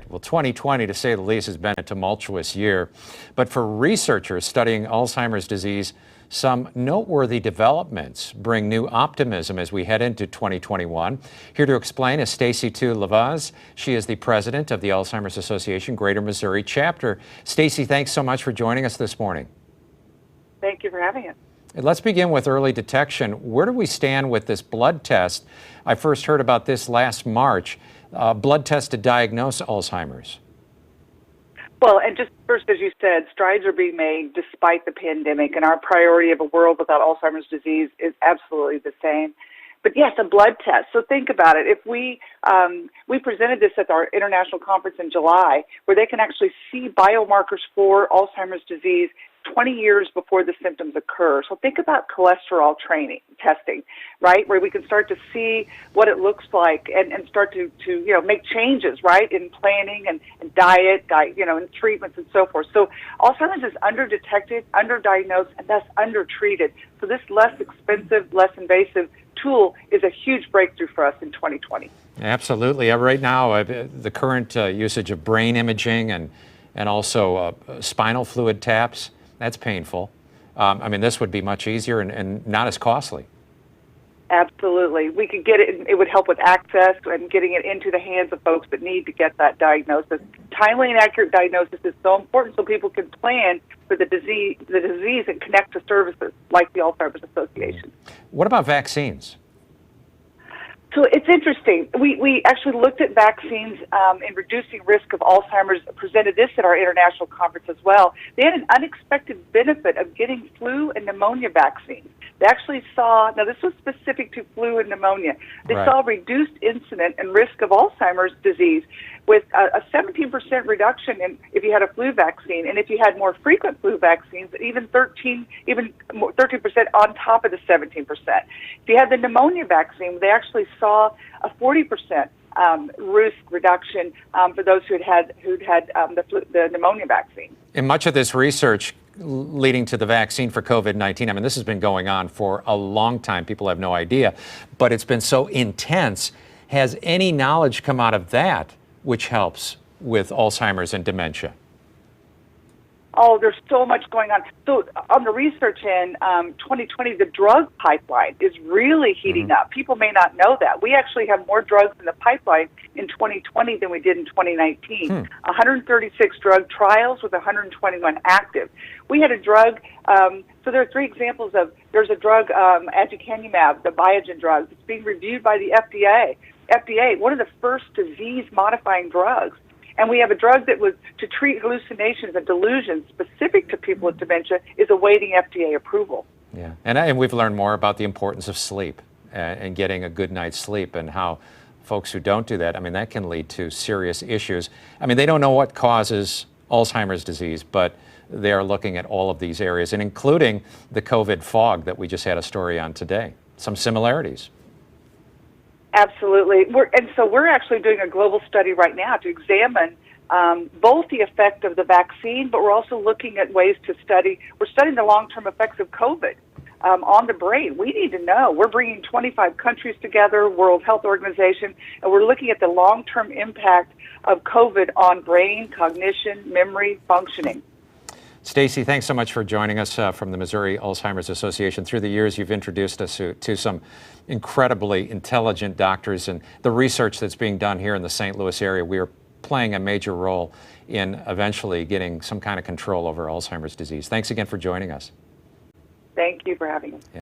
Well, 2020, to say the least, has been a tumultuous year. But for researchers studying Alzheimer's disease, some noteworthy developments bring new optimism as we head into 2021. Here to explain is Stacy Lavaz. She is the president of the Alzheimer's Association Greater Missouri chapter. Stacy, thanks so much for joining us this morning. Thank you for having us. Let's begin with early detection. Where do we stand with this blood test? I first heard about this last March. Blood test to diagnose Alzheimer's. Well, and just first, as you said, strides are being made despite the pandemic, and our priority of a world without Alzheimer's disease is absolutely the same. But yes, a blood test. So think about it. If we presented this at our international conference in July, where they can actually see biomarkers for Alzheimer's disease 20 years before the symptoms occur. So think about cholesterol testing, right, where we can start to see what it looks like and start to make changes, right, in planning and diet, and treatments and so forth. So Alzheimer's is underdetected, underdiagnosed, and thus undertreated. So this less expensive, less invasive tool is a huge breakthrough for us in 2020. Absolutely. Right now, the current usage of brain imaging and also spinal fluid taps, that's painful. This would be much easier and not as costly. Absolutely. We could get it. It would help with access and getting it into the hands of folks that need to get that diagnosis. Timely and accurate diagnosis is so important so people can plan for the disease and connect to services like the Alzheimer's Association. What about vaccines? So it's interesting. We actually looked at vaccines in reducing risk of Alzheimer's, presented this at our international conference as well. They had an unexpected benefit of getting flu and pneumonia vaccines. They actually saw, now this was specific to flu and pneumonia, they saw reduced incidence and risk of Alzheimer's disease with a 17% reduction if you had a flu vaccine, and if you had more frequent flu vaccines, even 13% on top of the 17%. If you had the pneumonia vaccine, they actually saw a 40% risk reduction for those who'd had the pneumonia vaccine. And much of this research leading to the vaccine for COVID-19, this has been going on for a long time. People have no idea, but it's been so intense. Has any knowledge come out of that which helps with Alzheimer's and dementia? Oh, there's so much going on. So on the research end, 2020, the drug pipeline is really heating up. People may not know that. We actually have more drugs in the pipeline in 2020 than we did in 2019. 136 drug trials with 121 active. We had a drug, so there are three examples there's a drug, aducanumab, the Biogen drug. It's being reviewed by the FDA, one of the first disease-modifying drugs. And we have a drug that was to treat hallucinations and delusions specific to people with dementia is awaiting FDA approval. Yeah, and we've learned more about the importance of sleep and getting a good night's sleep and how folks who don't do that, that can lead to serious issues. They don't know what causes Alzheimer's disease, but they are looking at all of these areas, and including the COVID fog that we just had a story on today. Some similarities. Absolutely. We're actually doing a global study right now to examine both the effect of the vaccine, but we're also looking at ways to we're studying the long-term effects of COVID on the brain. We need to know. We're bringing 25 countries together, World Health Organization, and we're looking at the long-term impact of COVID on brain, cognition, memory, functioning. Stacy, thanks so much for joining us from the Missouri Alzheimer's Association. Through the years, you've introduced us to some incredibly intelligent doctors, and the research that's being done here in the St. Louis area, we are playing a major role in eventually getting some kind of control over Alzheimer's disease. Thanks again for joining us. Thank you for having us.